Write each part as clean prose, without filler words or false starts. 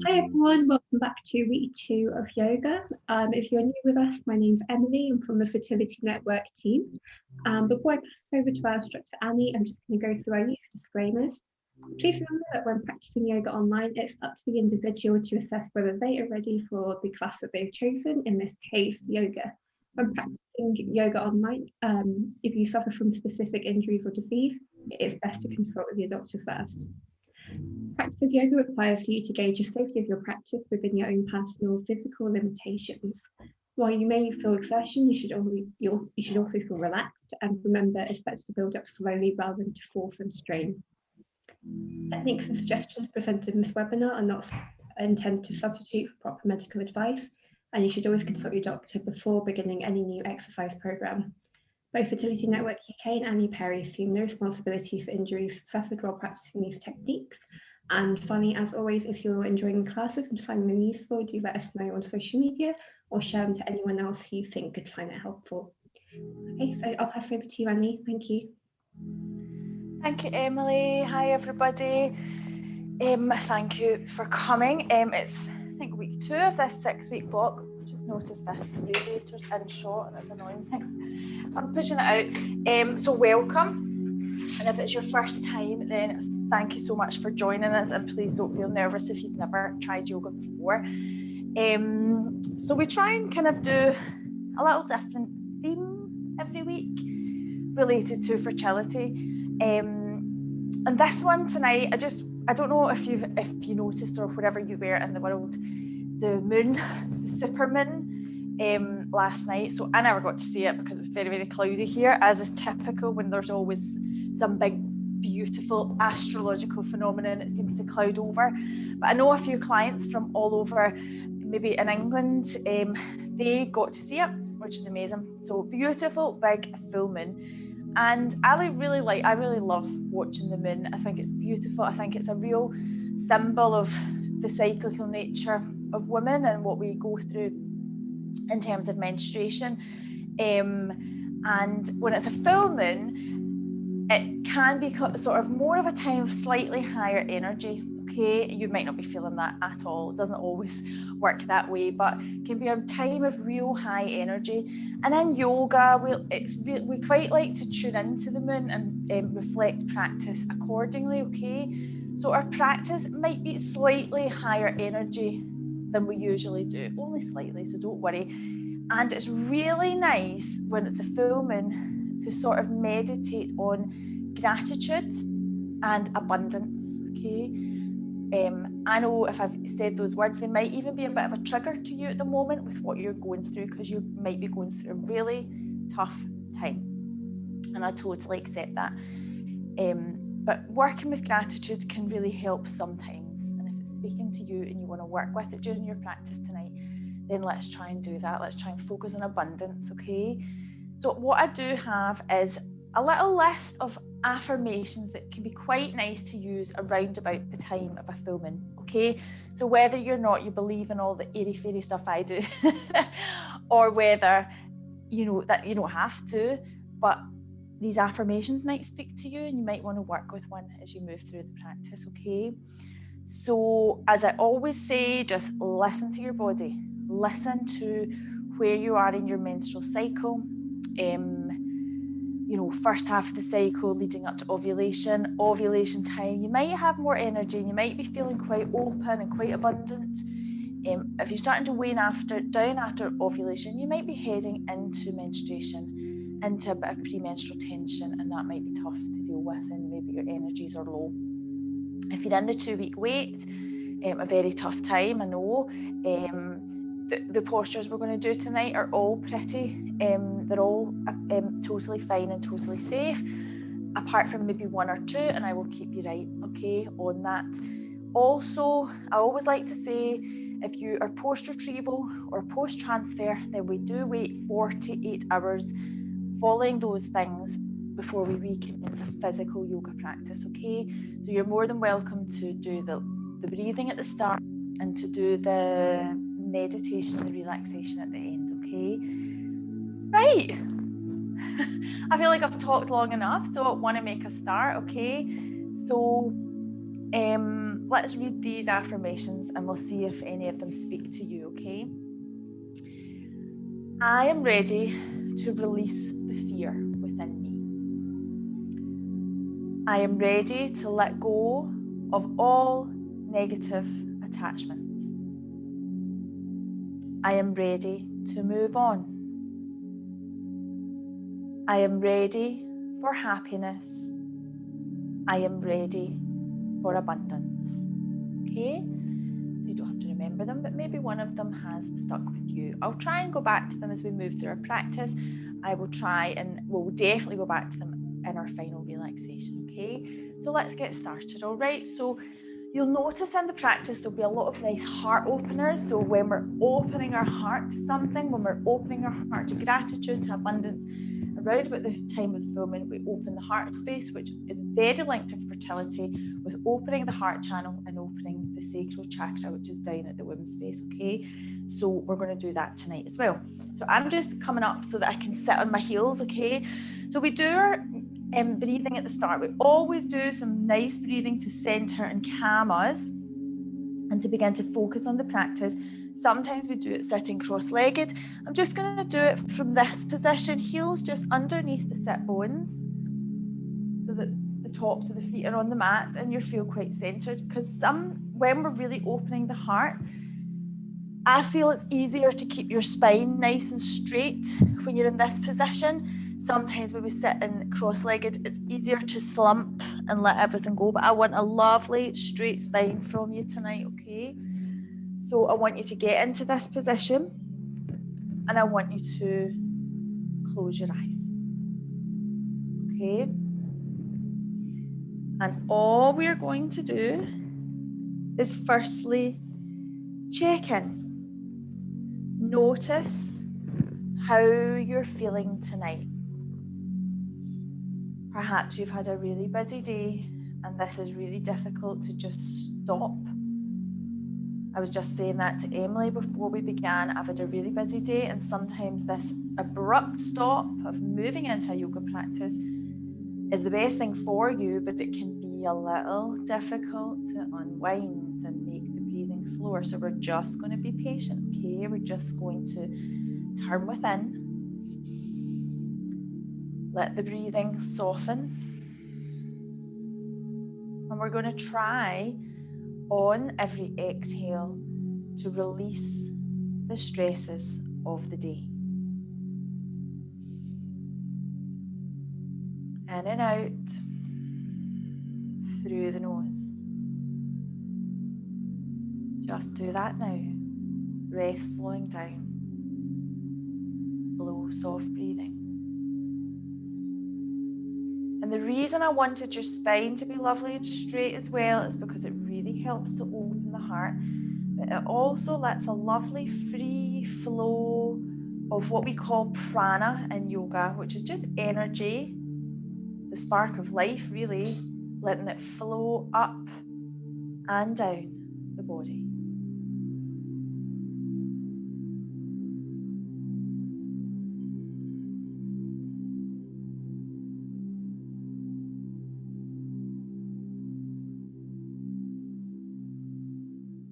Hi everyone, welcome back to week 2 of yoga. If you're new with us, my name's Emily. I'm from the Fertility Network team. Before I pass over to our instructor Annie, I'm just going to go through our usual disclaimers. Please remember that when practicing yoga online, it's up to the individual to assess whether they are ready for the class that they've chosen, in this case, yoga. When practicing yoga online, if you suffer from specific injuries or disease, it is best to consult with your doctor first. Practice of yoga requires you to gauge the safety of your practice within your own personal physical limitations. While you may feel exertion, you should also feel relaxed, and remember it's better to build up slowly rather than to force and strain. Techniques and suggestions presented in this webinar are not intended to substitute for proper medical advice, and you should always consult your doctor before beginning any new exercise program. Both Fertility Network UK and Annie Perry assume no responsibility for injuries suffered while practicing these techniques. And finally, as always, if you're enjoying the classes and finding them useful, do let us know on social media or share them to anyone else who you think could find it helpful. Okay, so I'll pass over to you, Annie. Thank you. Thank you, Emily. Hi, everybody. Thank you for coming. It's, I think, week 2 of this 6-week block. Just noticed this radiator's in shot and it's annoying. I'm pushing it out. So welcome. And if it's your first time, then thank you so much for joining us. And please don't feel nervous if you've never tried yoga before. So we try and kind of do a little different theme every week related to fertility. And this one tonight, I don't know if you noticed or wherever you were in the world, the moon, the super moon, last night. So I never got to see it because it was very, very cloudy here, as is typical when there's always some big, beautiful astrological phenomenon. It seems to cloud over. But I know a few clients from all over, maybe in England, they got to see it, which is amazing. So beautiful, big, full moon. And I really love watching the moon. I think it's beautiful. I think it's a real symbol of the cyclical nature of women and what we go through in terms of menstruation. And when it's a full moon, it can be sort of more of a time of slightly higher energy. Okay, you might not be feeling that at all. It doesn't always work that way, but it can be a time of real high energy. And in yoga, we quite like to tune into the moon and reflect practice accordingly. Okay, so our practice might be slightly higher energy than we usually do, only slightly, so don't worry. And it's really nice when it's the full moon to sort of meditate on gratitude and abundance. Okay. I know if I've said those words, they might even be a bit of a trigger to you at the moment with what you're going through, because you might be going through a really tough time. And I totally accept that. But working with gratitude can really help sometimes. And if it's speaking to you and you want to work with it during your practice tonight, then let's try and do that. Let's try and focus on abundance, okay? So what I do have is a little list of affirmations that can be quite nice to use around about the time of a full moon. Okay, so whether you believe in all the airy fairy stuff I do, or whether that you don't have to, but these affirmations might speak to you and you might want to work with one as you move through the practice. Okay, so as I always say, just listen to your body, listen to where you are in your menstrual cycle. First half of the cycle leading up to ovulation time, you might have more energy and you might be feeling quite open and quite abundant. If you're starting to wane down after ovulation, you might be heading into menstruation, into a bit of premenstrual tension, and that might be tough to deal with, and maybe your energies are low. If you're in the 2-week wait, a very tough time, I know. The postures we're going to do tonight are all pretty, they're all totally fine and totally safe, apart from maybe 1 or 2, and I will keep you right, okay, on that. Also, I always like to say, if you are post-retrieval or post-transfer, then we do wait 48 hours following those things before we recommence a physical yoga practice, okay? So you're more than welcome to do the breathing at the start and to do the meditation and the relaxation at the end, okay? Right. I feel like I've talked long enough, so I want to make a start, okay? So let's read these affirmations and we'll see if any of them speak to you, okay? I am ready to release the fear within me. I am ready to let go of all negative attachments. I am ready to move on. I am ready for happiness. I am ready for abundance. Okay? So you don't have to remember them, but maybe one of them has stuck with you. I'll try and go back to them as we move through our practice. I will try and we'll definitely go back to them in our final relaxation, okay? So let's get started, all right? So you'll notice in the practice there'll be a lot of nice heart openers. So when we're opening our heart to something, when we're opening our heart to gratitude, to abundance, around about the time of the full moon, we open the heart space, which is very linked to fertility, with opening the heart channel and opening the sacral chakra, which is down at the womb space, okay? So we're going to do that tonight as well. So I'm just coming up so that I can sit on my heels, okay? So we do our breathing at the start. We always do some nice breathing to center and calm us and to begin to focus on the practice. Sometimes we do it sitting cross-legged. I'm just going to do it from this position, heels just underneath the sit bones, so that the tops of the feet are on the mat and you feel quite centered. Because when we're really opening the heart, I feel it's easier to keep your spine nice and straight when you're in this position. Sometimes when we sit in cross-legged, it's easier to slump and let everything go. But I want a lovely straight spine from you tonight, okay? So I want you to get into this position and I want you to close your eyes, okay? And all we're going to do is firstly check in. Notice how you're feeling tonight. Perhaps you've had a really busy day and this is really difficult to just stop. I was just saying that to Emily before we began. I've had a really busy day, and sometimes this abrupt stop of moving into a yoga practice is the best thing for you, but it can be a little difficult to unwind and make the breathing slower. So we're just going to be patient, okay? We're just going to turn within. Let the breathing soften. And we're going to try on every exhale to release the stresses of the day. In and out through the nose. Just do that now. Breath slowing down. Slow, soft breathing. And the reason I wanted your spine to be lovely and straight as well is because it really helps to open the heart. But it also lets a lovely free flow of what we call prana in yoga, which is just energy, the spark of life really, letting it flow up and down the body.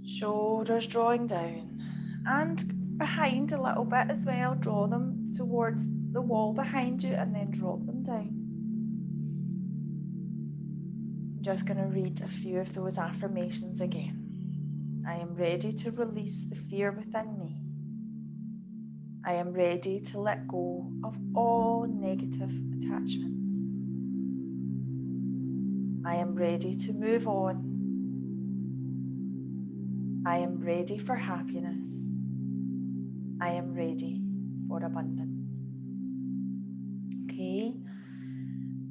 Shoulders drawing down and behind a little bit as well. Draw them towards the wall behind you and then drop them down. I'm just going to read a few of those affirmations again. I am ready to release the fear within me. I am ready to let go of all negative attachments. I am ready to move on. I am ready for happiness. I am ready for abundance. Okay,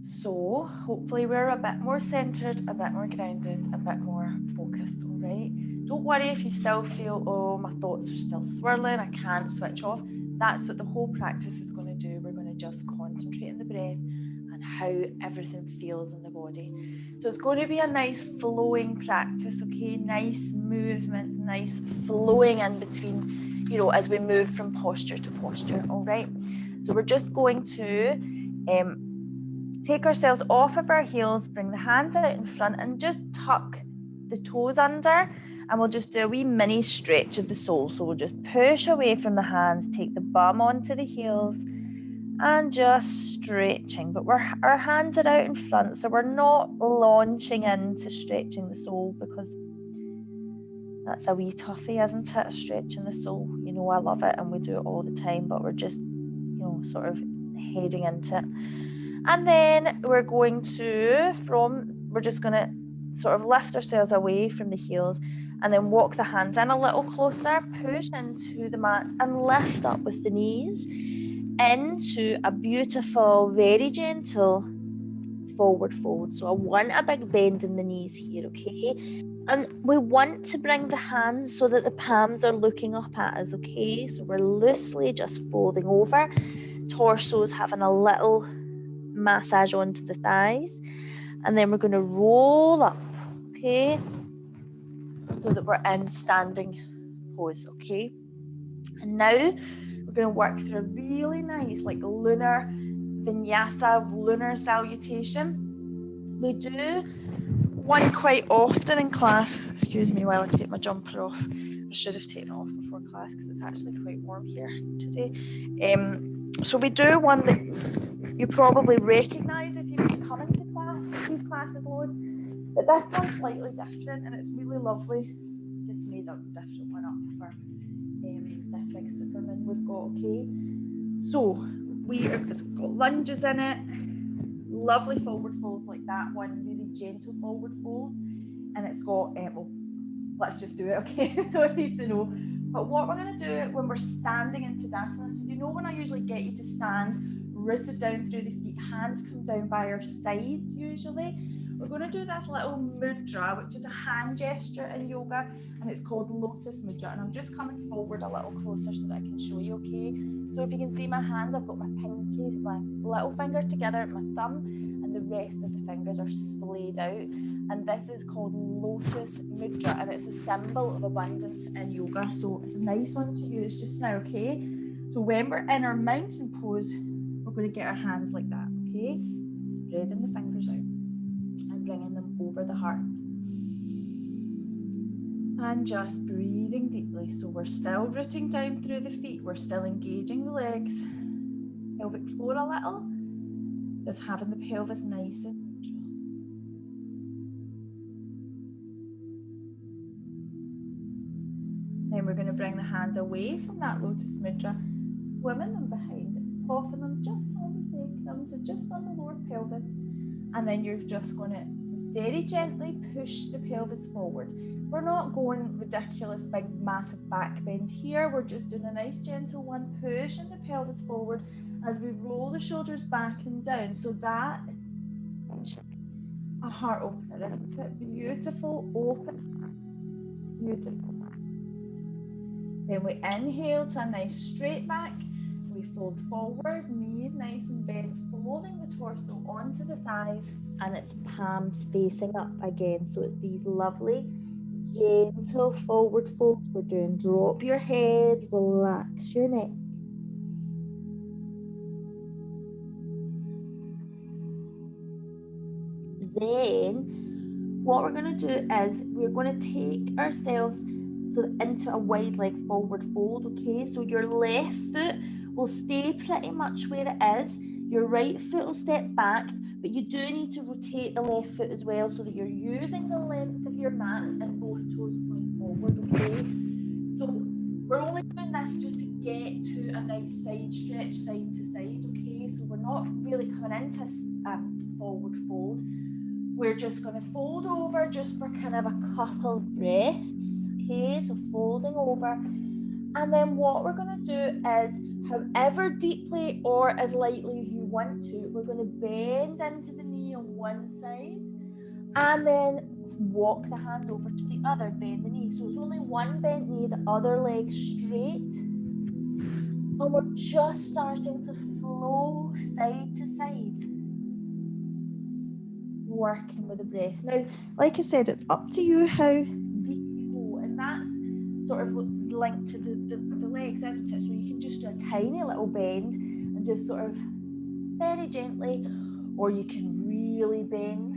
so hopefully we're a bit more centered, a bit more grounded, a bit more focused, all right? Don't worry if you still feel, oh, my thoughts are still swirling, I can't switch off. That's what the whole practice is going to do. We're going to just concentrate on the breath and how everything feels in the body. So it's going to be a nice flowing practice, okay? Nice movements, nice flowing in between, you know, as we move from posture to posture, all right? So we're just going to take ourselves off of our heels, bring the hands out in front and just tuck the toes under, and we'll just do a wee mini stretch of the sole. So we'll just push away from the hands, take the bum onto the heels, and just stretching. But our hands are out in front, so we're not launching into stretching the sole, because that's a wee toughie, isn't it? Stretching the sole. You know, I love it and we do it all the time, but we're just, you know, sort of heading into it. And then we're just going to sort of lift ourselves away from the heels and then walk the hands in a little closer, push into the mat and lift up with the knees into a beautiful, very gentle forward fold. So I want a big bend in the knees here, okay? And we want to bring the hands so that the palms are looking up at us, okay? So we're loosely just folding over. Torso's having a little massage onto the thighs. And then we're going to roll up, okay? So that we're in standing pose, okay? And now we're going to work through a really nice, like lunar vinyasa, lunar salutation. We do one quite often in class. Excuse me while I take my jumper off. I should have taken it off before class because it's actually quite warm here today. So we do one that you probably recognise if you've been coming to these classes loads. But this one's slightly different and it's really lovely. Just made a different one up for this big Superman we've got, okay? So it's got lunges in it. Lovely forward folds like that one, really gentle forward folds, and it's got well, let's just do it, okay? Don't need to know. But what we're going to do when we're standing in Tadasana, so you know when I usually get you to stand rooted down through the feet, hands come down by our sides usually. We're going to do this little mudra, which is a hand gesture in yoga, and it's called lotus mudra. And I'm just coming forward a little closer so that I can show you, okay? So if you can see my hands, I've got my pinky, my little finger together, my thumb, and the rest of the fingers are splayed out. And this is called lotus mudra, and it's a symbol of abundance in yoga. So it's a nice one to use just now, okay? So when we're in our mountain pose, we're going to get our hands like that, okay? Spreading the fingers out and bringing them over the heart. And just breathing deeply. So we're still rooting down through the feet. We're still engaging the legs. Pelvic floor a little. Just having the pelvis nice and neutral. Then we're going to bring the hands away from that lotus mudra, swimming them behind it, popping them just on the sacrum, so just on the lower pelvis. And then you're just going to very gently push the pelvis forward. We're not going ridiculous, big, massive back bend here. We're just doing a nice gentle one, pushing the pelvis forward as we roll the shoulders back and down. So that is a heart opener, isn't it? Beautiful, open heart. Beautiful. Then we inhale to a nice straight back. We fold forward, knees nice and bent, folding the torso onto the thighs, and it's palms facing up again. So it's these lovely, gentle forward folds we're doing. Drop your head, relax your neck. Then what we're going to do is we're going to take ourselves into a wide leg forward fold, okay? So your left foot will stay pretty much where it is. Your right foot will step back, but you do need to rotate the left foot as well so that you're using the length of your mat and both toes point forward, okay? So we're only doing this just to get to a nice side stretch, side to side, okay? So we're not really coming into forward fold. We're just going to fold over just for kind of a couple breaths, okay? So folding over. And then what we're going to do is, however deeply or as lightly as you want to, we're going to bend into the knee on one side and then walk the hands over to the other, bend the knee. So it's only one bent knee, the other leg straight. And we're just starting to flow side to side, working with the breath. Now, like I said, it's up to you how deep you go, and that's sort of linked to the legs, isn't it? So you can just do a tiny little bend and just sort of very gently, or you can really bend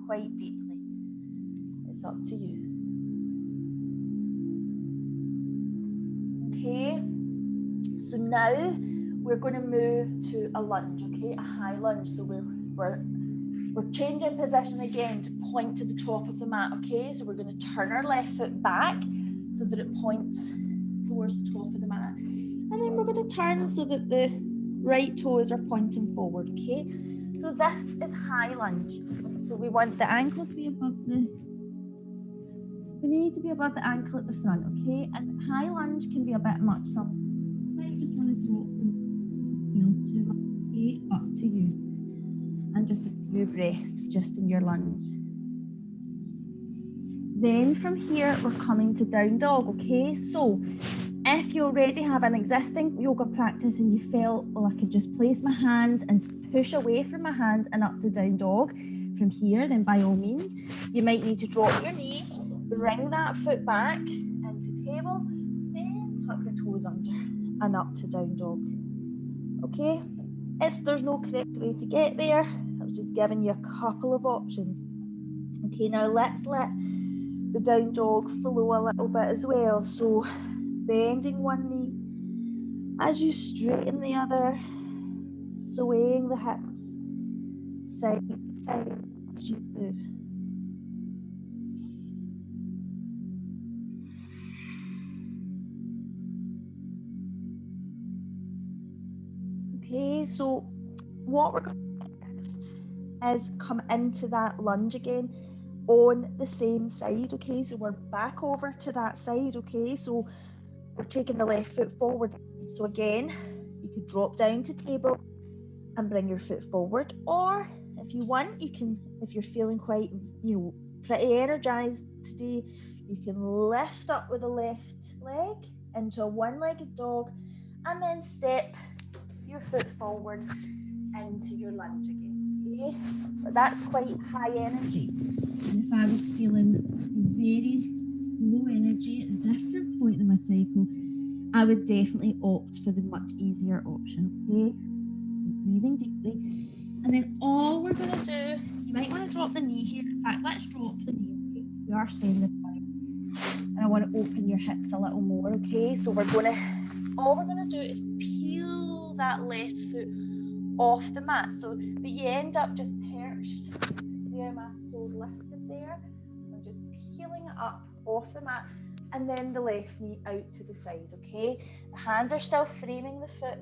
quite deeply. It's It's up to you. Okay, so now we're going to move to a lunge, okay, a high lunge. So we're changing position again to point to the top of the mat, okay? So we're going to turn our left foot back so that it points towards the top of the mat. And then we're going to turn so that the right toes are pointing forward, okay? So this is high lunge. So we want the ankle to be above the knee to be above the ankle at the front, okay? And high lunge can be a bit much, so you might just want to drop the heels too much, okay? Up to you. And just a few breaths just in your lunge. Then from here, we're coming to down dog, okay? So if you already have an existing yoga practice and you felt, well, I could just place my hands and push away from my hands and up to down dog from here, then by all means, you might need to drop your knee, bring that foot back into table, then tuck the toes under and up to down dog. Okay? There's no correct way to get there. I was just giving you a couple of options. Okay, now let's let the down dog flow a little bit as well. So bending one knee as you straighten the other, swaying the hips side to side as you move. Okay, so what we're going to do next is come into that lunge again on the same side, okay? So we're back over to that side, okay? So we're taking the left foot forward. So again, you could drop down to table and bring your foot forward, or if you want, you can, if you're feeling quite, pretty energized today, you can lift up with the left leg into a one-legged dog and then step your foot forward into your lunge again, okay? But that's quite high energy. And if I was feeling very low energy at a different point in my cycle, I would definitely opt for the much easier option, okay? Breathing deeply. And then all we're going to do, you might want to drop the knee here. In fact, let's drop the knee, okay? We are spending time. And I want to open your hips a little more, okay? So all we're going to do is peel that left foot off the mat so that you end up just perched there, my soles lifted there. I'm just peeling it up off the mat, and then the left knee out to the side, okay? The hands are still framing the foot.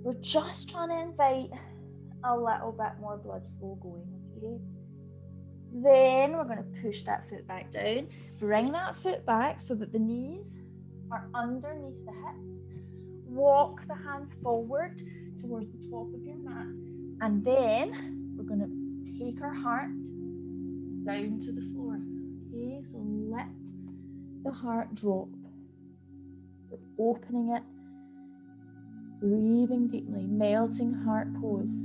We're just trying to invite a little bit more blood flow going, okay? Then we're going to push that foot back down, bring that foot back so that the knees are underneath the hips. Walk the hands forward towards the top of your mat, and then we're going to take our heart down to the floor, okay? So let the heart drop. We're opening it, breathing deeply, melting heart pose,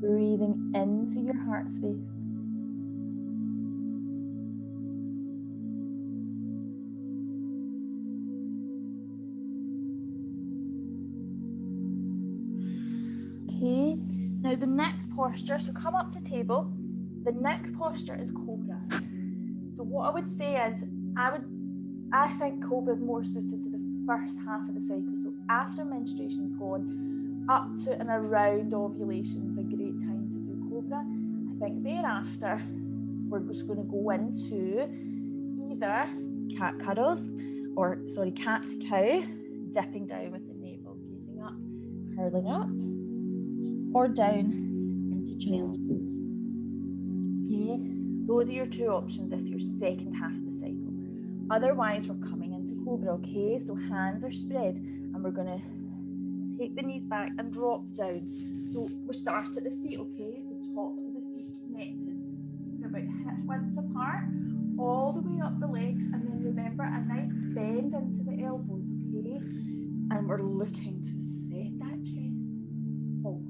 breathing into your heart space. Okay, now the next posture, so come up to table. The next posture is cobra. So what I would say is, I think cobra is more suited to the first half of the cycle. So after menstruation's gone, up to and around ovulation is a great time to do cobra. I think thereafter, we're just going to go into either cat cuddles, cat to cow, dipping down with the navel, gazing up, curling up, or down into child's pose. Okay, those are your two options if you're second half of the cycle. Otherwise, we're coming into cobra, okay? So hands are spread, and we're gonna take the knees back and drop down. So we start at the feet, okay? So tops of the feet connected. They're about hip width apart, all the way up the legs, and then remember a nice bend into the elbows, okay? And we're looking to set that chest forward.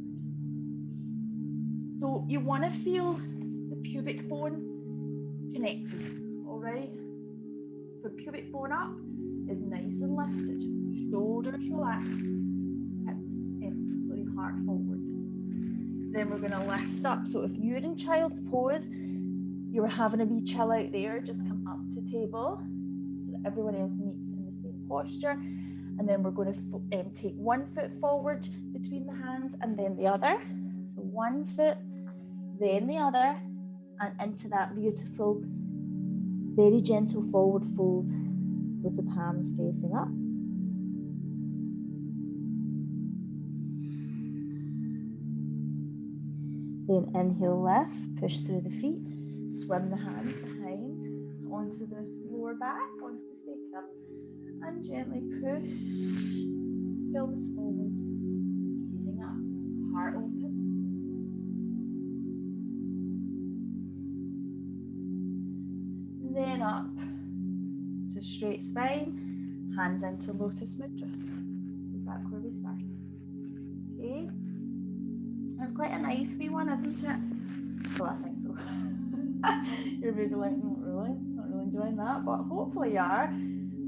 So you want to feel the pubic bone connected, all right? So pubic bone up is nice and lifted, shoulders relaxed, heart forward. Then we're going to lift up. So if you're in child's pose, you were having a wee chill out there, just come up to table so that everyone else meets in the same posture. And then we're going to take one foot forward between the hands and then the other. So one foot, then the other, and into that beautiful, very gentle forward fold with the palms facing up. Then inhale, lift, push through the feet, swim the hands behind, onto the lower back, onto the sacrum, and gently push, pelvis forward, gazing up, heart open. Then up to straight spine, hands into lotus mudra. Back where we started. Okay. That's quite a nice wee one, isn't it? Well, I think so. You're maybe like, not really enjoying that, but hopefully you are.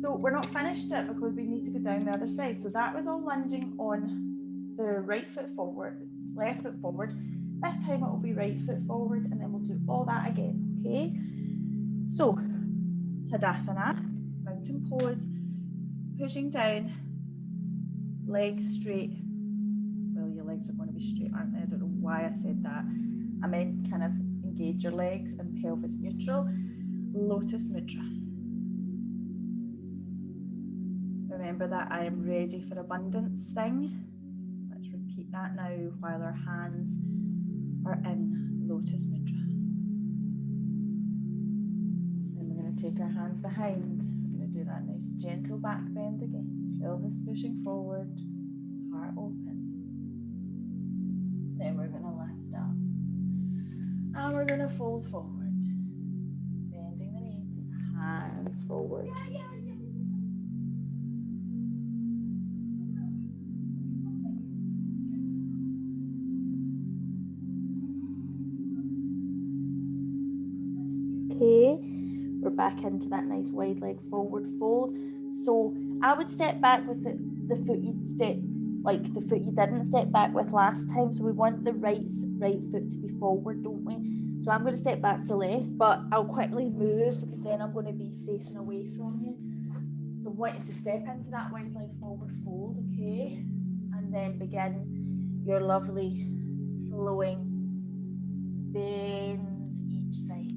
So we're not finished yet because we need to go down the other side. So that was all lunging on the right foot forward, left foot forward. This time it will be right foot forward, and then we'll do all that again, okay? So, Tadasana, mountain pose, pushing down, legs straight. Well, your legs are going to be straight, aren't they? I don't know why I said that. I meant kind of engage your legs and pelvis neutral. Lotus Mudra. Remember that I am ready for abundance thing. Let's repeat that now while our hands are in Lotus Mudra. Then we're going to take our hands behind. We're going to do that nice gentle back bend again. Pelvis pushing forward, heart open. Then we're going to lift up. And we're going to fold forward. Bending the knees, hands forward. Okay, we're back into that nice wide leg forward fold. So I would step back with the foot you'd step, like the foot you didn't step back with last time. So we want the right foot to be forward, don't we? So I'm going to step back to the left, but I'll quickly move because then I'm going to be facing away from you. So I want you to step into that wide leg forward fold, okay? And then begin your lovely flowing bends each side.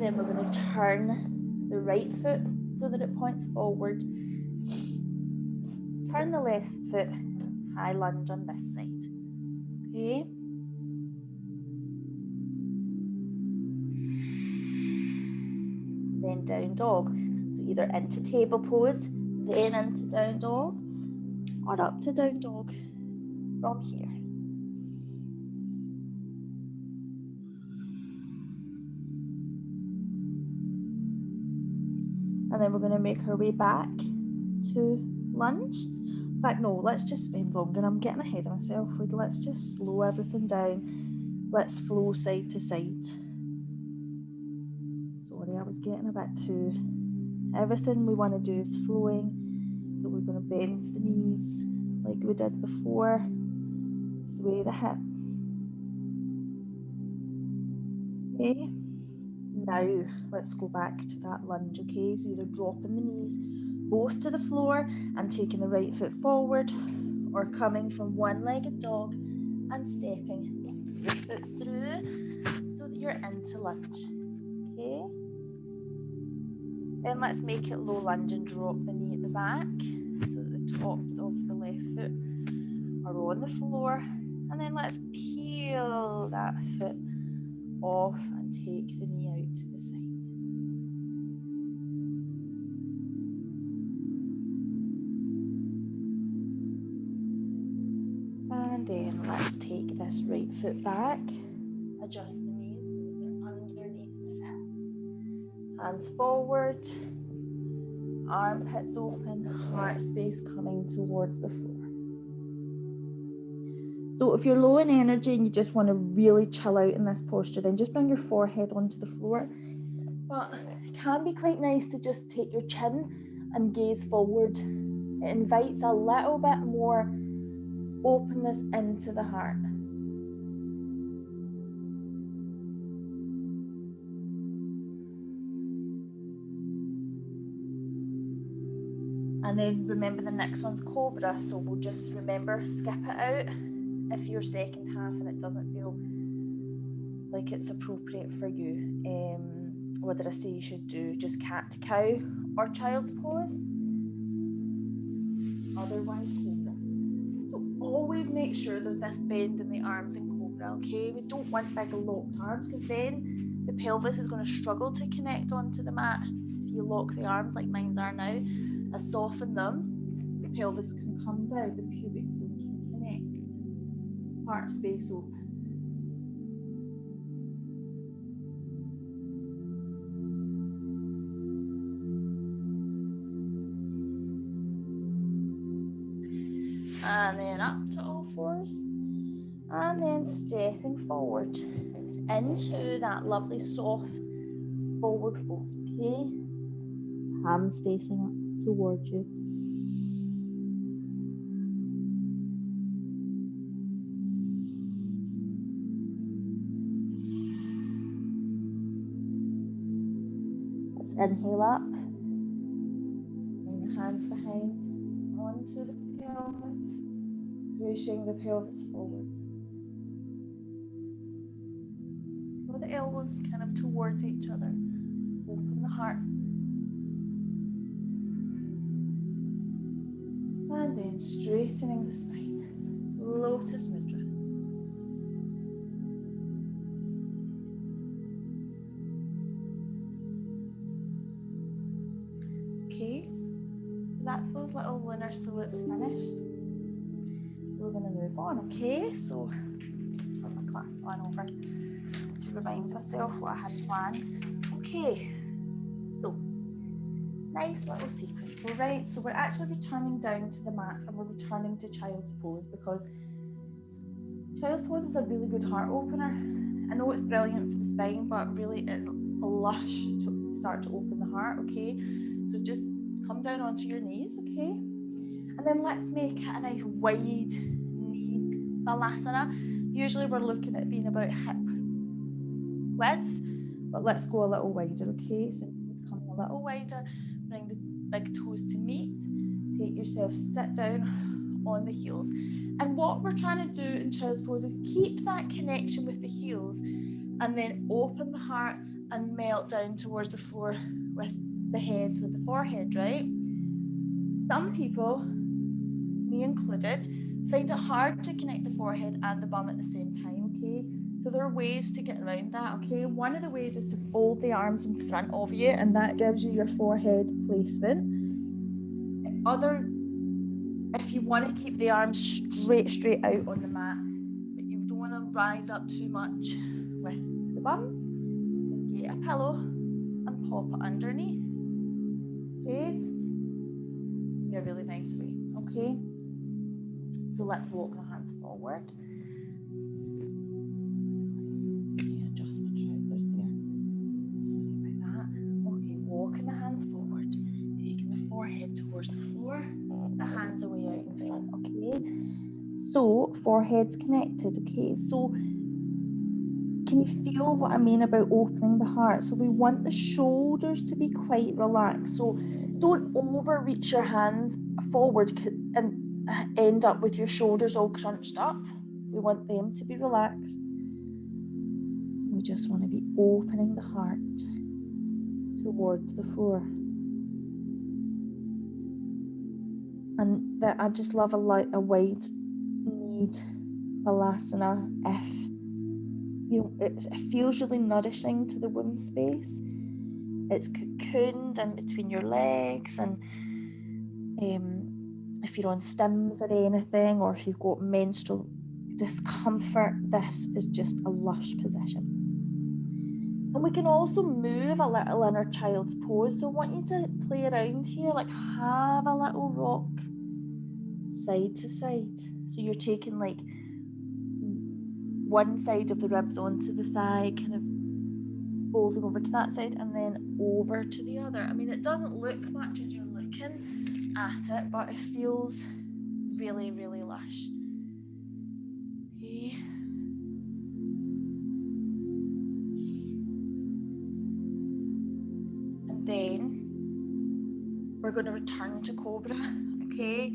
Then we're going to turn the right foot so that it points forward. Turn the left foot, high lunge on this side. Okay. Then down dog. So either into table pose, then into down dog, or up to down dog from here. And then we're going to make our way back to lunge. In fact, no, let's just spend longer. I'm getting ahead of myself. Let's just slow everything down. Let's flow side to side. Sorry, I was getting a bit too... Everything we want to do is flowing. So we're going to bend the knees like we did before. Sway the hips. Okay. Now, let's go back to that lunge, okay? So either dropping the knees both to the floor and taking the right foot forward, or coming from one-legged dog and stepping this foot through so that you're into lunge, okay? Then let's make it low lunge and drop the knee at the back so that the tops of the left foot are on the floor. And then let's peel that foot off and take the knee out to the side. And then let's take this right foot back, adjust the knees so that they're underneath the hips. Hands forward, armpits open, heart space coming towards the floor. So if you're low in energy and you just want to really chill out in this posture, then just bring your forehead onto the floor. But it can be quite nice to just take your chin and gaze forward. It invites a little bit more openness into the heart. And then remember the next one's Cobra, so we'll just remember, skip it out if your second half and it doesn't feel like it's appropriate for you. Whether I say you should do just cat to cow or child's pose, otherwise Cobra. So always make sure there's this bend in the arms in Cobra, okay? We don't want big locked arms because then the pelvis is going to struggle to connect onto the mat. If you lock the arms like mine's are now, soften them, the pelvis can come down, the pubic bone can connect, heart space open. And then up to all fours, and then stepping forward into that lovely soft forward fold, okay? Hands facing up towards you. Let's inhale up. Bring the hands behind onto the pelvis, pushing the pelvis forward. Draw the elbows kind of towards each other. Open the heart. And then straightening the spine, Lotus Mudra. Okay, so that's those little lunar salutes finished. We're going to move on, okay? So, put my class plan over to remind myself what I had planned. Okay, so nice little sequence, all right? So we're actually returning down to the mat and we're returning to child's pose because child's pose is a really good heart opener. I know it's brilliant for the spine, but really it's a lush to start to open the heart, okay? So just come down onto your knees, okay? And then let's make it a nice wide knee balasana. Usually we're looking at being about hip width, but let's go a little wider, okay? So it's coming a little wider. Bring the big toes to meet. Take yourself, sit down on the heels. And what we're trying to do in child's pose is keep that connection with the heels and then open the heart and melt down towards the floor with the head, with the forehead, right? Some people, me included, find it hard to connect the forehead and the bum at the same time, okay? So there are ways to get around that, okay? One of the ways is to fold the arms in front of you, and that gives you your forehead placement. If you want to keep the arms straight out on the mat, but you don't want to rise up too much with the bum, then get a pillow and pop it underneath, okay? In a really nice way, okay? So let's walk the hands forward. Adjust my trousers there. Sorry about that. Okay, walking the hands forward, taking the forehead towards the floor, the hands away out in front, okay? So forehead's connected, okay? So can you feel what I mean about opening the heart? So we want the shoulders to be quite relaxed. So don't overreach your hands forward and end up with your shoulders all crunched up. We want them to be relaxed. We just want to be opening the heart towards the floor. And that I just love a wide kneed balasana. If you know, it feels really nourishing to the womb space. It's cocooned in between your legs, and if you're on stims or anything, or if you've got menstrual discomfort, this is just a lush position. And we can also move a little in our child's pose. So I want you to play around here, like have a little rock side to side. So you're taking like one side of the ribs onto the thigh, kind of folding over to that side and then over to the other. I mean, it doesn't look much as you're looking at it, but it feels really, really lush. Okay. And then we're going to return to Cobra, okay?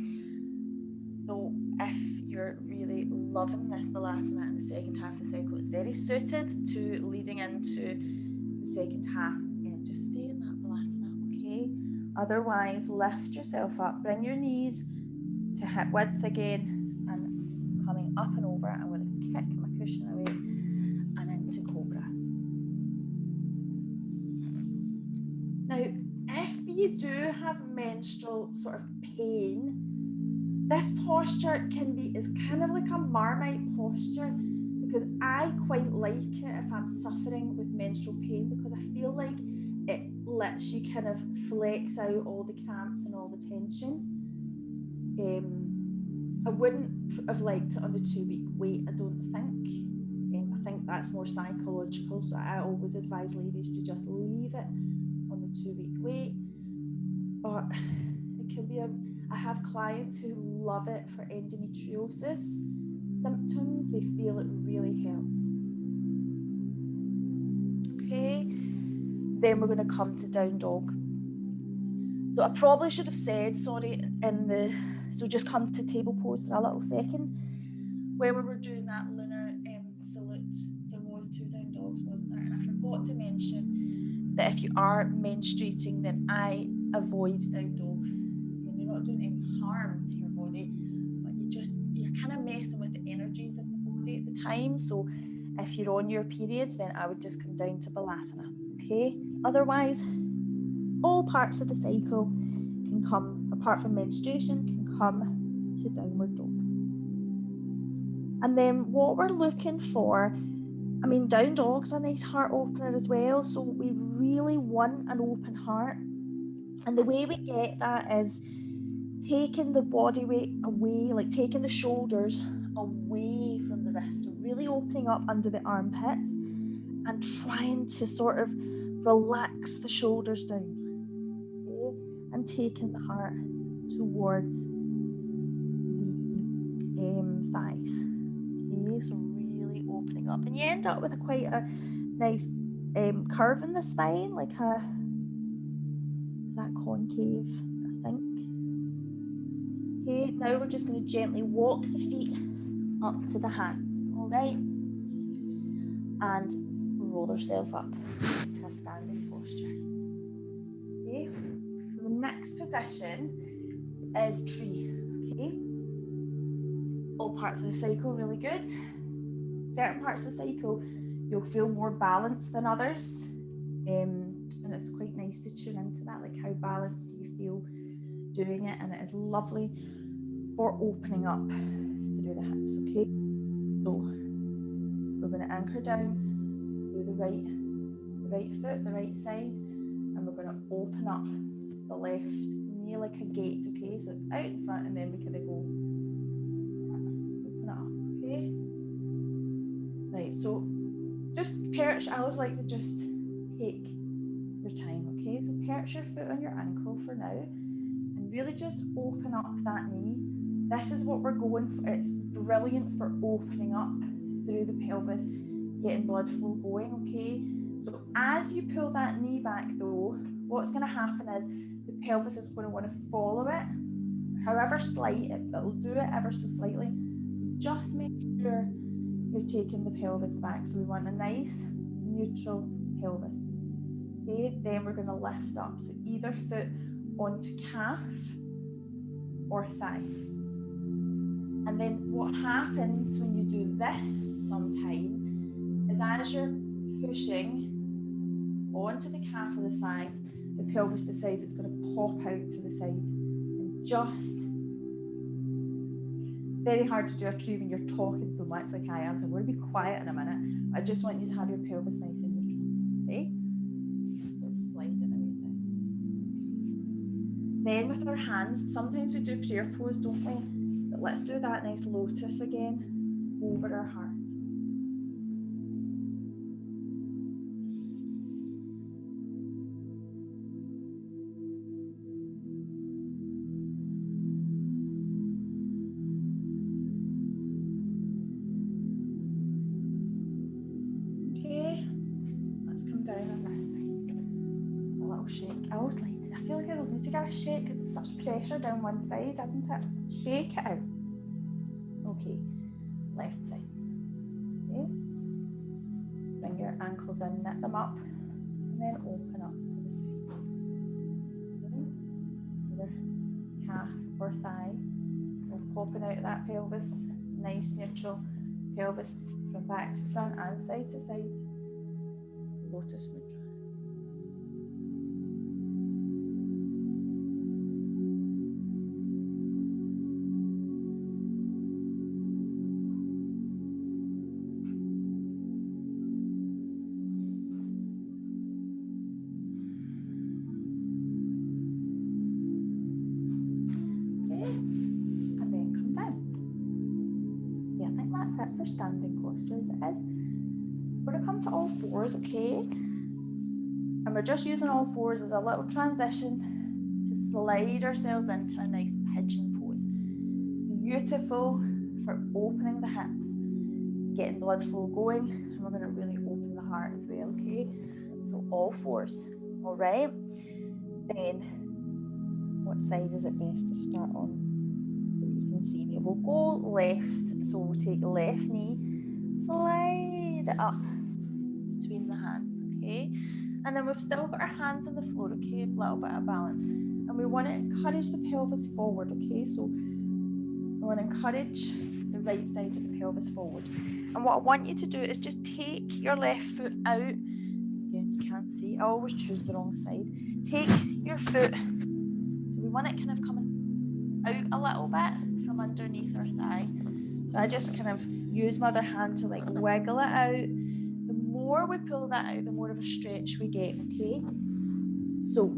So if you're really loving this Balasana in the second half of the cycle, it's very suited to leading into the second half. And just stay in that Balasana, okay? Otherwise, lift yourself up, bring your knees to hip width again, and coming up and over. I'm going to kick my cushion away and into Cobra. Now, if you do have menstrual sort of pain, this posture is kind of like a Marmite posture, because I quite like it if I'm suffering with menstrual pain, because I feel like it lets you kind of flex out all the cramps and all the tension. I wouldn't have liked it on the 2-week wait, I don't think. I think that's more psychological, so I always advise ladies to just leave it on the 2-week wait. But it can be I have clients who love it for endometriosis symptoms. They feel it really helps. Okay, then we're going to come to down dog. So I probably should have said, sorry, so just come to table pose for a little second. When we were doing that lunar salute, there was 2 down dogs, wasn't there? And I forgot to mention that if you are menstruating, then I avoid down dog. You're not doing any harm to your body, but you're kind of messing with the energies of the body at the time. So if you're on your periods, then I would just come down to Balasana, okay? Otherwise, all parts of the cycle can come, apart from menstruation, can come to downward dog. And then what we're looking for, I mean, down dog's a nice heart opener as well, so we really want an open heart. And the way we get that is taking the body weight away, like taking the shoulders away from the wrist, so really opening up under the armpits and trying to sort of relax the shoulders down, okay? And taking the heart towards the thighs, okay? So really opening up, and you end up with quite a nice curve in the spine, like that concave, I think. Okay, now we're just going to gently walk the feet up to the hands, all right? And roll yourself up to a standing posture. Okay, so the next position is tree, okay? All parts of the cycle really good. Certain parts of the cycle you'll feel more balanced than others, and it's quite nice to tune into that, like how balanced do you feel doing it, and it is lovely for opening up through the hips, okay? So we're going to anchor down through the right foot, the right side, and we're going to open up the left knee like a gate, okay? So it's out in front, and then we kind of go open it up, okay? Right, so just perch. I always like to just take your time, okay? So perch your foot on your ankle for now, and really just open up that knee. This is what we're going for. It's brilliant for opening up through the pelvis, getting blood flow going, okay? So as you pull that knee back though, what's going to happen is the pelvis is going to want to follow it, however slight, it'll do it ever so slightly. Just make sure you're taking the pelvis back. So we want a nice neutral pelvis. Okay, then we're going to lift up. So either foot onto calf or thigh. And then what happens when you do this sometimes is as you're pushing onto the calf or the thigh, the pelvis decides it's going to pop out to the side. And just very hard to do a tree when you're talking so much like I am, so I'm going to be quiet in a minute. I just want you to have your pelvis nice and neutral, okay? So it's sliding away down. Then with our hands, sometimes we do prayer pose, don't we? But let's do that nice lotus again over our heart. come down on this side. A little shake. I always like to, I feel like I always need to give a shake because it's such pressure down one side, isn't it? Shake it out. Okay, left side. Okay. Just bring your ankles in, knit them up, and then open up to the side. Okay. Either calf or thigh. We're popping out of that pelvis. Nice neutral pelvis from back to front and side to side. Lotus mudra. For standing postures it is. We're going to come to all fours, okay? And we're just using all fours as a little transition to slide ourselves into a nice pigeon pose. Beautiful for opening the hips, getting blood flow going, and we're going to really open the heart as well, okay? So all fours, all right? Then, what side is it best to start on? See me. We'll go left, so we'll take left knee, slide it up between the hands, okay? And then we've still got our hands on the floor, okay? A little bit of balance. And we want to encourage the pelvis forward, okay? So we want to encourage the right side of the pelvis forward. And what I want you to do is just take your left foot out. Again, you can't see. I always choose the wrong side. Take your foot. So we want it kind of coming out a little bit from underneath our thigh. So I just kind of use my other hand to like wiggle it out. The more we pull that out, the more of a stretch we get, okay? So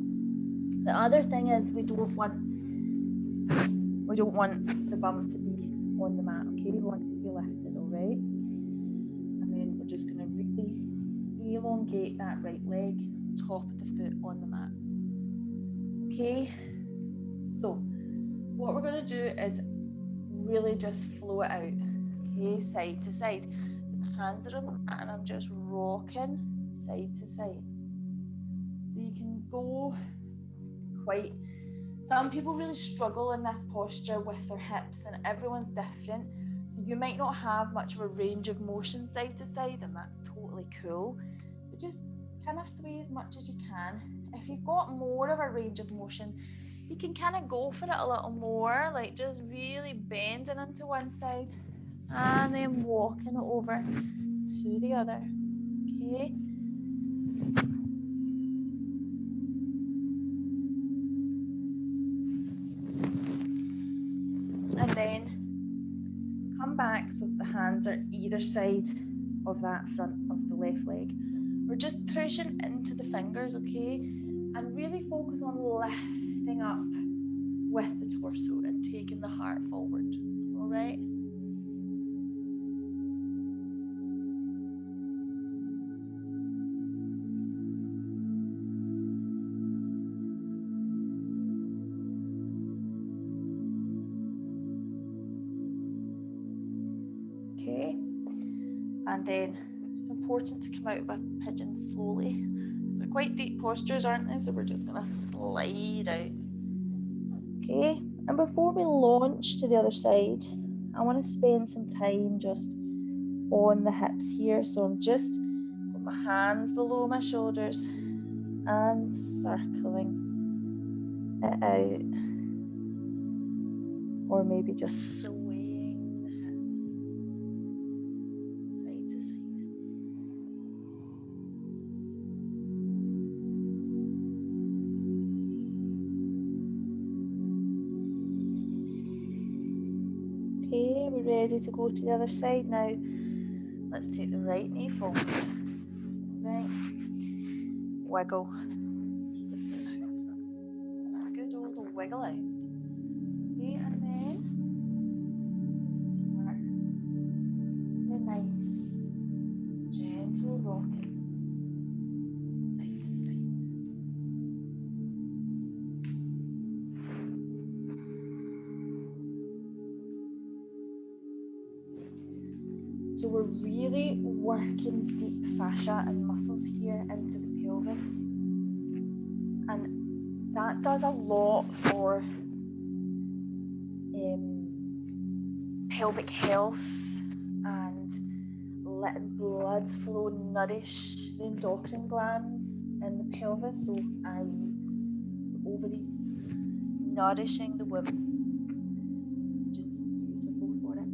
the other thing is we don't want the bum to be on the mat, okay? We want it to be lifted, all right? And then we're just gonna really elongate that right leg, top of the foot on the mat. Okay? So what we're gonna do is really just flow it out, okay, side to side. The hands are on the mat and I'm just rocking side to side. So you can go quite, some people really struggle in this posture with their hips and everyone's different. So you might not have much of a range of motion side to side and that's totally cool. But just kind of sway as much as you can. If you've got more of a range of motion, you can kind of go for it a little more, like just really bending into one side and then walking over to the other, okay? And then come back so that the hands are either side of that front of the left leg. We're just pushing into the fingers, okay? And really focus on lifting up with the torso and taking the heart forward, all right? Okay, and then it's important to come out of a pigeon slowly. They're quite deep postures, aren't they? So we're just gonna slide out. Okay, and before we launch to the other side, I want to spend some time just on the hips here. So I'm just got my hands below my shoulders and circling it out, or maybe just swaying the hips side to side. Okay, we're ready to go to the other side now. Let's take the right knee forward. Right. Wiggle the foot out. Good old wiggle out. Okay, and then start the nice, gentle rocking side to side. So So we're really working deep fascia and muscles here into the pelvis. And that does a lot for pelvic health and letting blood flow, nourish the endocrine glands in the pelvis, so i.e. the ovaries, nourishing the womb, which is beautiful for it.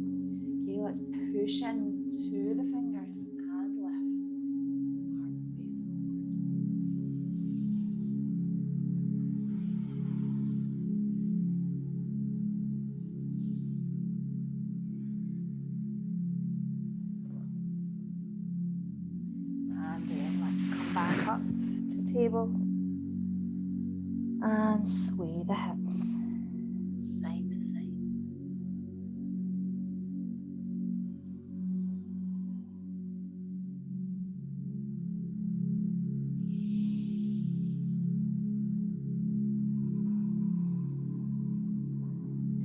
Okay, let's push into the fingers and lift heart space forward. And then let's come back up to table and sway the hips side to side.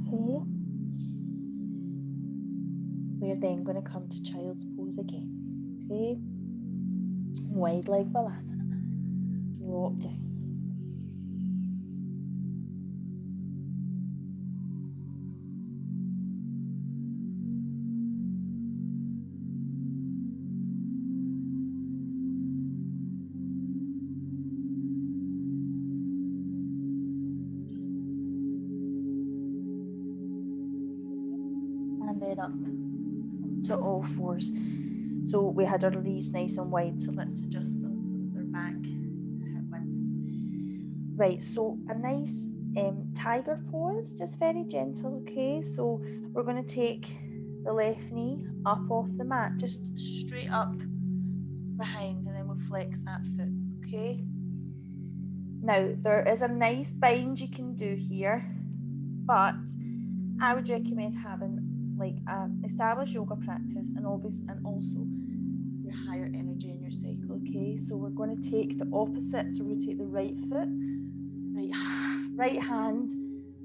Okay. We're then going to come to child's pose again. Okay. Wide leg balasana. Drop down. And then up to all fours. So we had our knees nice and wide, so let's adjust them so that they're back to hip width. Right, so a nice tiger pose, just very gentle, okay? So we're going to take the left knee up off the mat, just straight up behind, and then we'll flex that foot, okay? Now, there is a nice bind you can do here, but I would recommend having like established yoga practice and also your higher energy in your cycle, okay? So we're going to take the opposite, so we're going to take the right foot, right hand,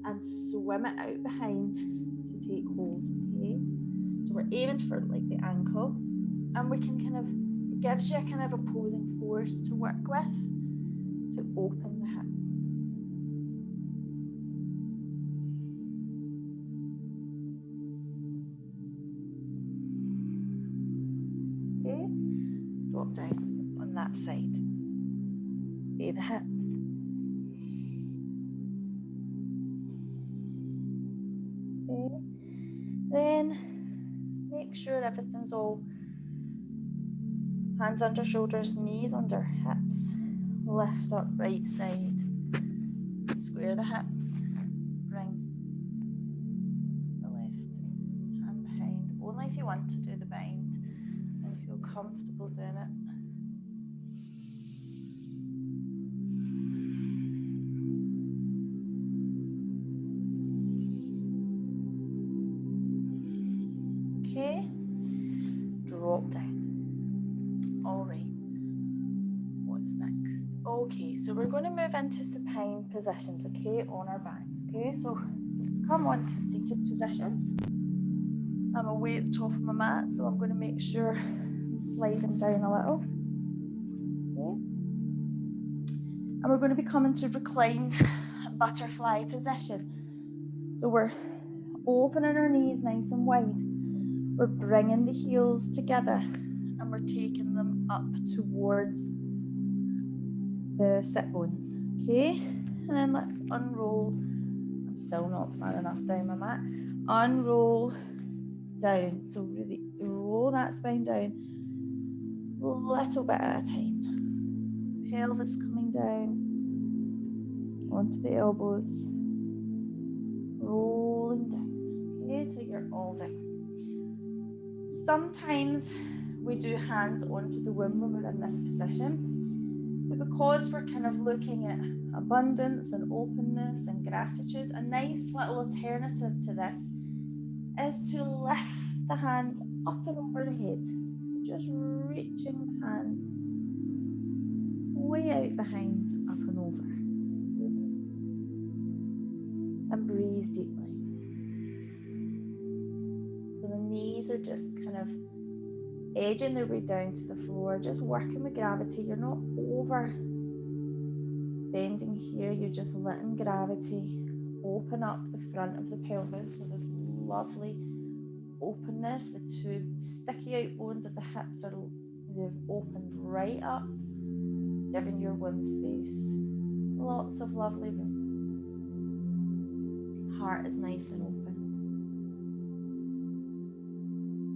and swim it out behind to take hold, okay? So we're aiming for like the ankle, and we can it gives you a kind of opposing force to work with to open the hips. Okay, drop down on that side. Sway the hips. Okay, then make sure everything's all hands under shoulders, knees under hips. Lift up right side. Square the hips. Bring the left hand behind. Only if you want to do the bind and feel comfortable doing it. Okay, drop down. All right, what's next? Okay, so we're going to move into supine positions, okay, on our backs, okay? So come on to seated position. I'm away at the top of my mat, so I'm going to make sure I'm sliding down a little. Okay. And we're going to be coming to reclined butterfly position. So we're opening our knees nice and wide. We're bringing the heels together and we're taking them up towards the sit bones, okay? And then let's unroll. I'm still not far enough down my mat. Unroll down. So really roll that spine down a little bit at a time. Pelvis coming down onto the elbows. Rolling down, okay, till you're all down. Sometimes we do hands onto the womb when we're in this position. But because we're kind of looking at abundance and openness and gratitude, a nice little alternative to this is to lift the hands up and over the head. So just reaching the hands way out behind, up and over. And breathe deeply. So the knees are just kind of edging the way down to the floor, just working with gravity. You're not over bending here, you're just letting gravity open up the front of the pelvis. So there's lovely openness. The two sticky out bones of the hips they've opened right up, giving your womb space lots of lovely room. Heart is nice and open.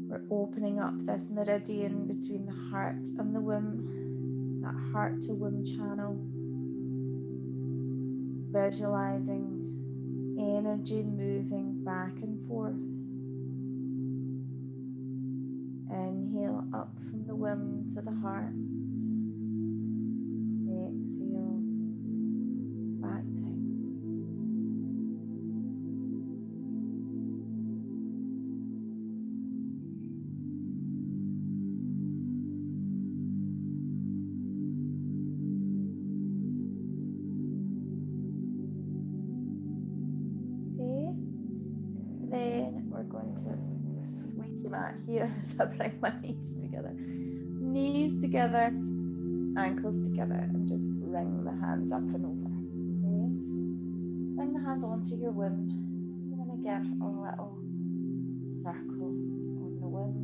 We're opening up this meridian between the heart and the womb, that heart to womb channel. Visualizing energy moving back and forth. Inhale up from the womb to the heart. Exhale back down. Then we're going to squeaky mat here as I bring my knees together. Knees together, ankles together, and just bring the hands up and over. Okay? Bring the hands onto your womb. You're going to give a little circle on the womb.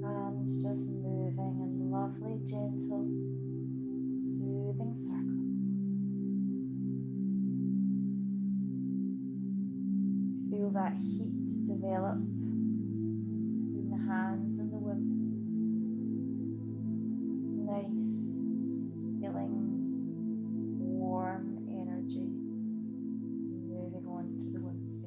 Hands just moving in lovely, gentle, soothing circles. Feel that heat develop in the hands and the womb. Nice, feeling warm energy moving on to the womb space.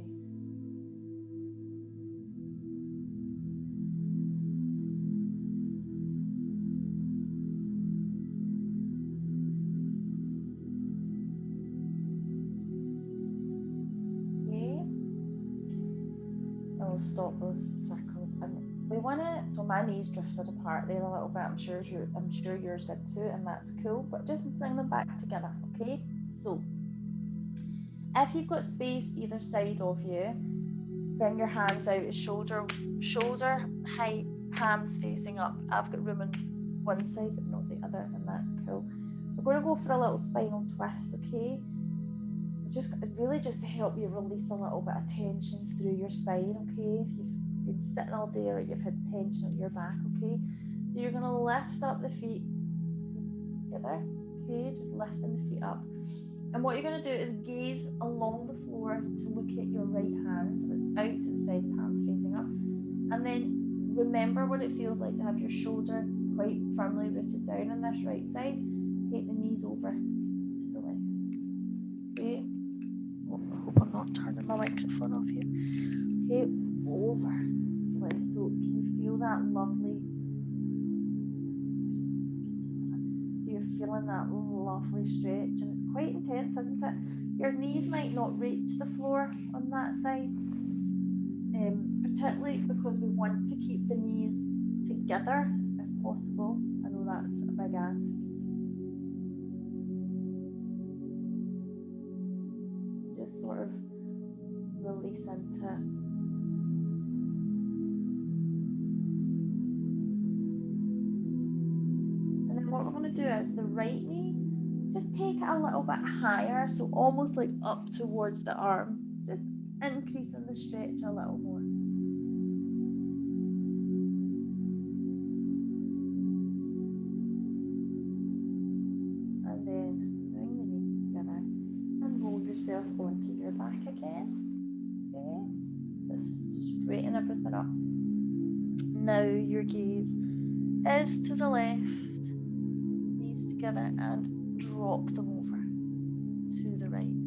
We'll stop those circles, and we want to, so my knees drifted apart there a little bit. I'm sure yours did too, and that's cool, but just bring them back together. Okay, so if you've got space either side of you, bring your hands out shoulder height, palms facing up. I've got room on one side but not the other, and that's cool. We're going to go for a little spinal twist. Okay, just really just to help you release a little bit of tension through your spine. Okay, if you've been sitting all day or you've had tension on your back. Okay, so you're going to lift up the feet together. Okay, just lifting the feet up, and what you're going to do is gaze along the floor to look at your right hand that's out to the side, palms facing up, and then remember what it feels like to have your shoulder quite firmly rooted down on this right side. Take the knees over to the left. Okay, I hope I'm not turning my microphone off here. Okay, over. So can you feel that lovely? You're feeling that lovely stretch, and it's quite intense, isn't it? Your knees might not reach the floor on that side, particularly because we want to keep the knees together if possible. I know that's a big ask. Just sort of release into it. And then what we're going to do is the right knee, just take it a little bit higher, so almost like up towards the arm, just increasing the stretch a little more. And then bring the knee together and roll yourself onto your back again. Okay, just straighten everything up. Now your gaze is to the left, knees together, and drop them over to the right.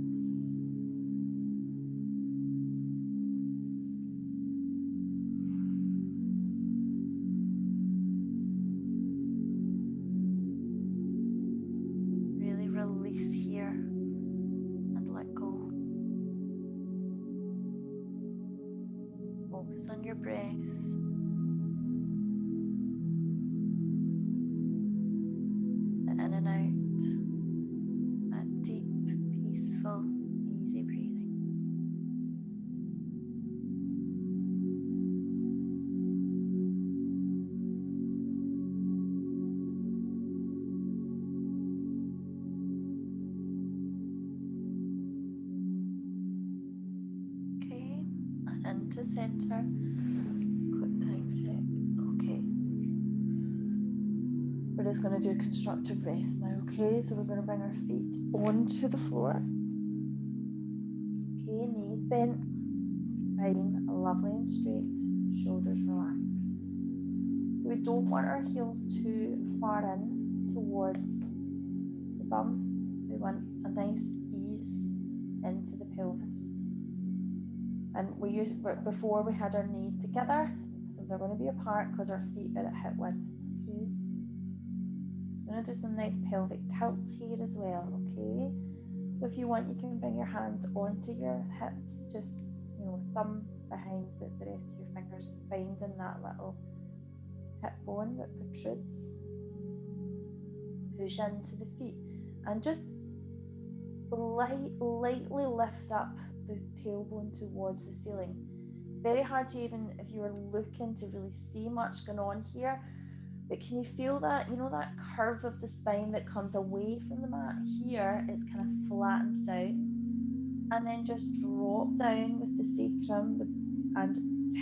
Really release here and let go. Focus on your breath. In and out. That deep, peaceful, easy breathing. into center. Quick time check. Okay. We're just going to do constructive rest now, okay? So we're going to bring our feet onto the floor. Okay, knees bent, spine lovely and straight, shoulders relaxed. So we don't want our heels too far in towards the bum. We want a nice ease into the pelvis. And before we had our knees together, so they're going to be apart because our feet are at hip width, okay? Just going to do some nice pelvic tilts here as well, okay? So if you want, you can bring your hands onto your hips, just, thumb behind the rest of your fingers, finding that little hip bone that protrudes. Push into the feet and just lightly lift up the tailbone towards the ceiling. Very hard to even, if you were looking, to really see much going on here. But can you feel that, that curve of the spine that comes away from the mat? Here, it's kind of flattens down. And then just drop down with the sacrum and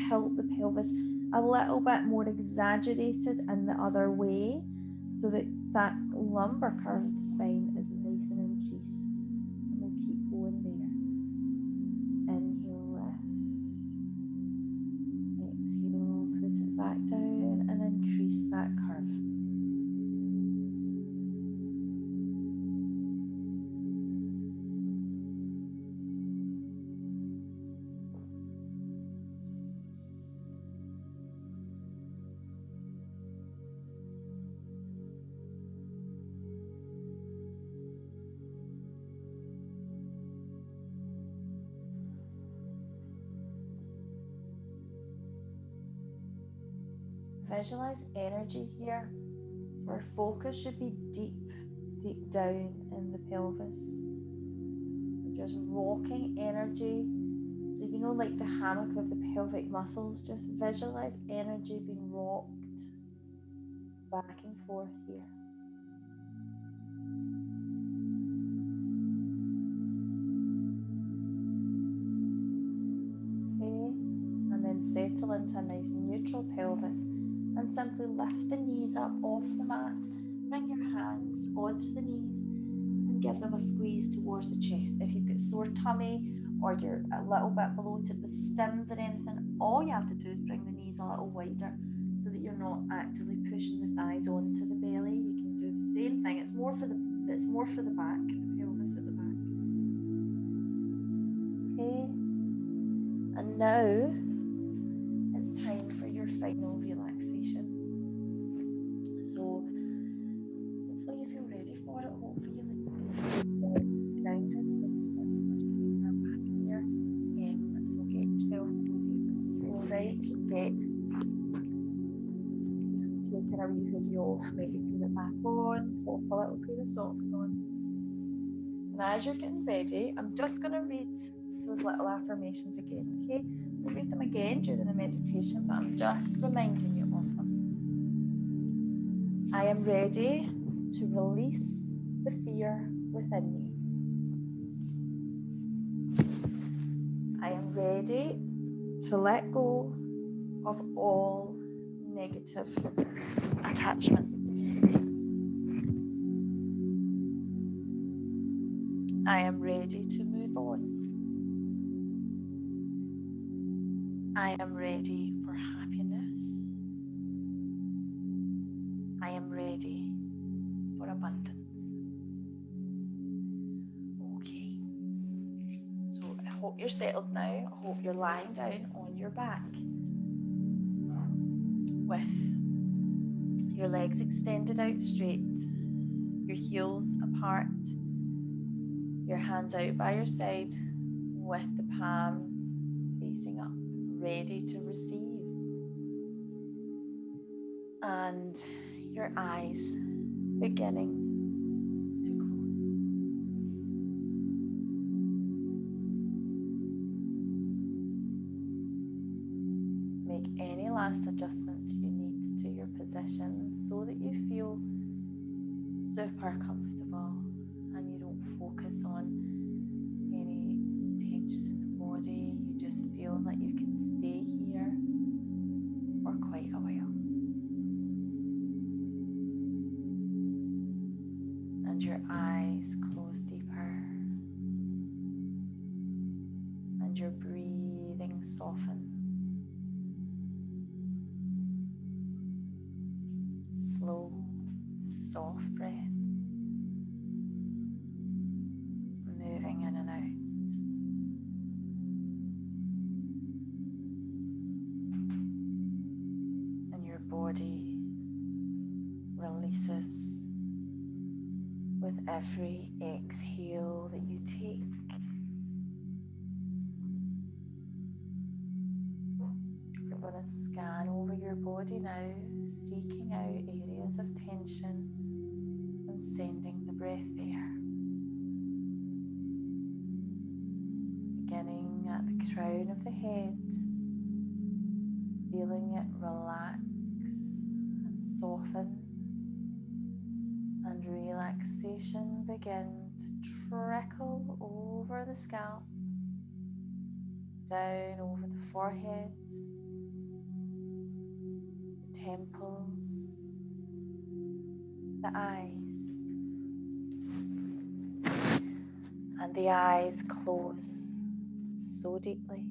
tilt the pelvis a little bit more exaggerated in the other way, so that that lumbar curve of the spine is nice and increased. And we'll keep going there. Inhale, lift. Exhale, put it back down and increase that curve. Visualize energy here. So our focus should be deep down in the pelvis. We're just rocking energy. So like the hammock of the pelvic muscles, just visualize energy being rocked back and forth here. Okay, and then settle into a nice neutral pelvis. And simply lift the knees up off the mat. Bring your hands onto the knees and give them a squeeze towards the chest. If you've got sore tummy or you're a little bit bloated with stims or anything, all you have to do is bring the knees a little wider so that you're not actively pushing the thighs onto the belly. You can do the same thing. It's more for the back, the pelvis at the back. Okay. And now it's time for your final relaxation. So hopefully you feel ready for it. Hopefully you feel grounded. Not so much getting that back here. So get yourself cozy. All right. Get taking a wee hoodie off, maybe put it back on, pop a little pair of socks on. And as you're getting ready, I'm just going to read those little affirmations again, okay? We'll read them again during the meditation, but I'm just reminding you of them. I am ready to release the fear within me. I am ready to let go of all negative attachments. I am ready to move on. I am ready for happiness. I am ready for abundance. Okay. So I hope you're settled now. I hope you're lying down on your back with your legs extended out straight, your heels apart, your hands out by your side with the palms facing up, ready to receive. And your eyes beginning to close. Make any last adjustments you need to your position so that you feel super comfortable and you don't focus on any tension in the body. You just feel like you can slow, soft breath, moving in and out. And your body releases with every exhale that you take. You're going to scan over your body now, seeking out areas of tension and sending the breath there. Beginning at the crown of the head, feeling it relax and soften, and relaxation begin to trickle over the scalp, down over the forehead, the temples, the eyes, and the eyes close so deeply,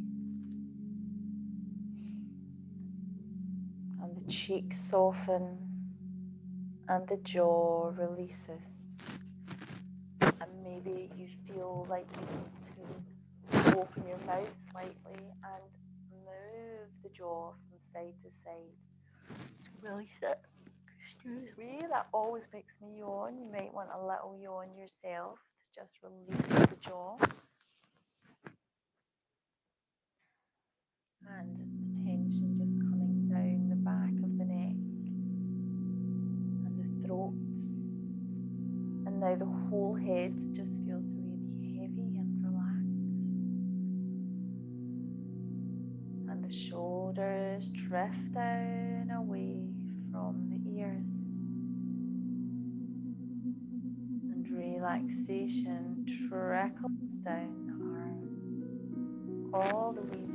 and the cheeks soften and the jaw releases, and maybe you feel like you need to open your mouth slightly and move the jaw from side to side to release it. Excuse me, that always makes me yawn. You might want a little yawn yourself to just release the jaw. And the tension just coming down the back of the neck and the throat. And now the whole head just feels really heavy and relaxed. And the shoulders drift down away from the ears. And relaxation trickles down the arm, all the way down.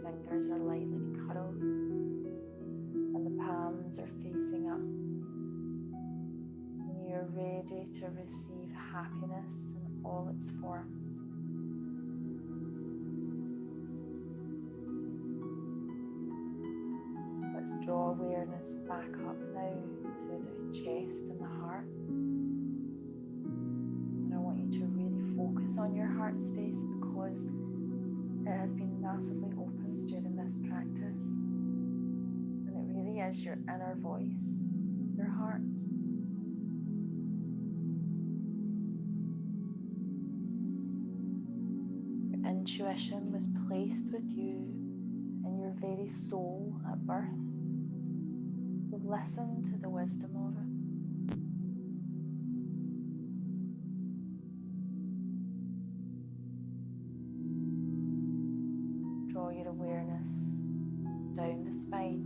Fingers are lightly cuddled and the palms are facing up, and you're ready to receive happiness in all its forms. Let's draw awareness back up now to the chest and the heart, and I want you to really focus on your heart space because it has been massively opened during this practice, and it really is your inner voice, your heart. Your intuition was placed with you in your very soul at birth. Listen to the wisdom of it. Draw your awareness down the spine,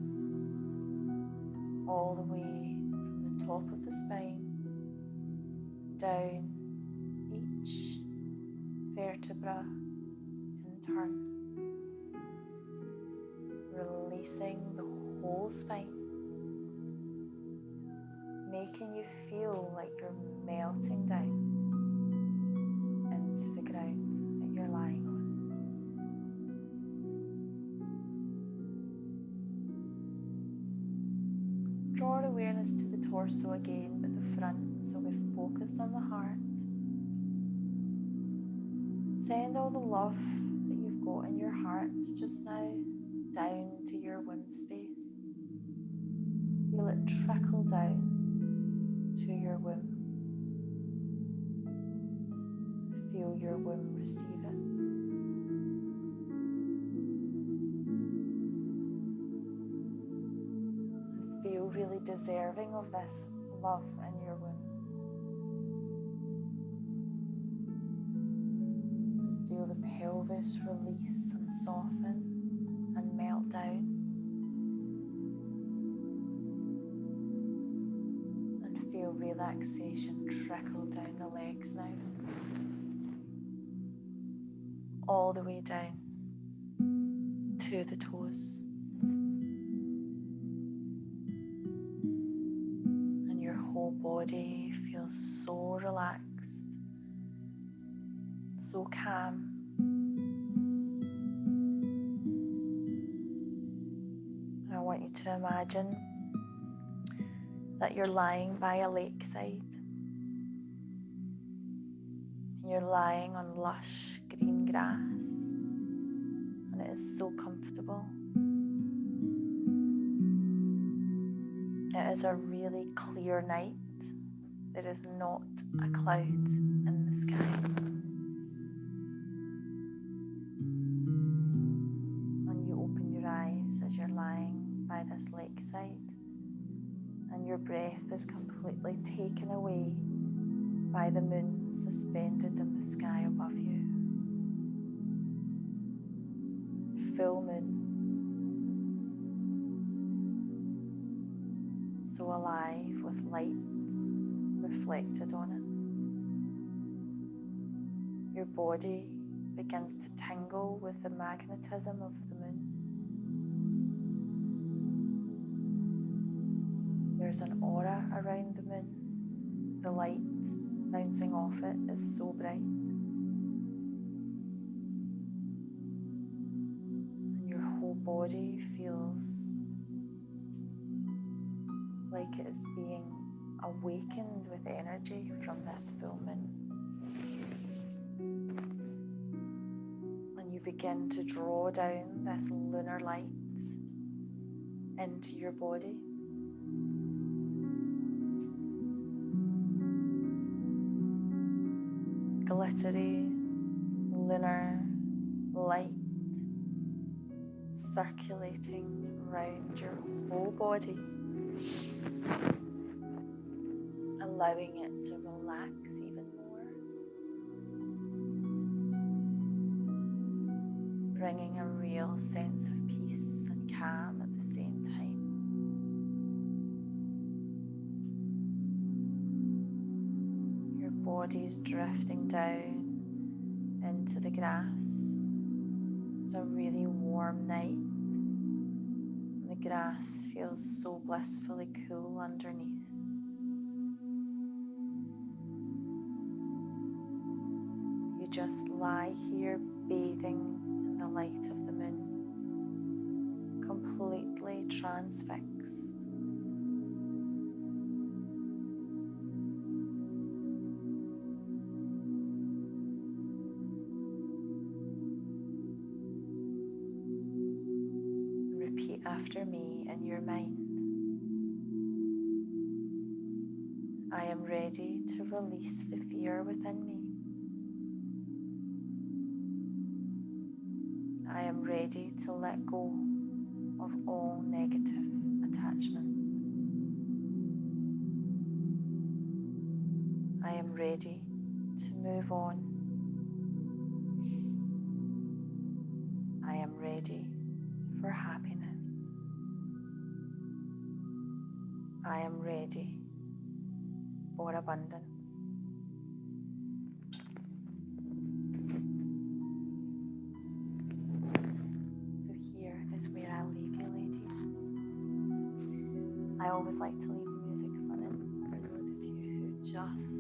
all the way from the top of the spine, down each vertebra in turn, releasing the whole spine, making you feel like you're melting down into the ground that you're lying on. Draw awareness to the torso again, but the front, so we focus on the heart. Send all the love that you've got in your heart just now down to your womb space. Feel it trickle down to your womb. Feel your womb receive it. Feel really deserving of this love in your womb. Feel the pelvis release and soften and melt down. And feel relaxation trickle down the legs now. All the way down to the toes. Body feels so relaxed, so calm. And I want you to imagine that you're lying by a lakeside. You're lying on lush green grass, and it is so comfortable. It is a really clear night. There is not a cloud in the sky. And you open your eyes as you're lying by this lakeside, and your breath is completely taken away by the moon suspended in the sky above you. Full moon. So alive with light reflected on it. Your body begins to tingle with the magnetism of the moon. There's an aura around the moon. The light bouncing off it is so bright. And your whole body feels like it is being awakened with energy from this full moon. And you begin to draw down this lunar light into your body. Glittery lunar light circulating around your whole body, allowing it to relax even more, bringing a real sense of peace and calm at the same time. Your body is drifting down into the grass. It's a really warm night. The grass feels so blissfully cool underneath. You just lie here bathing in the light of the moon, completely transfixed. Repeat after me in your mind. I am ready to release the fear within me. I am ready to let go of all negative attachments. I am ready to move on. I am ready for happiness. I am ready for abundance. So here is where I'll leave you, ladies. I always like to leave the music running for those of you who just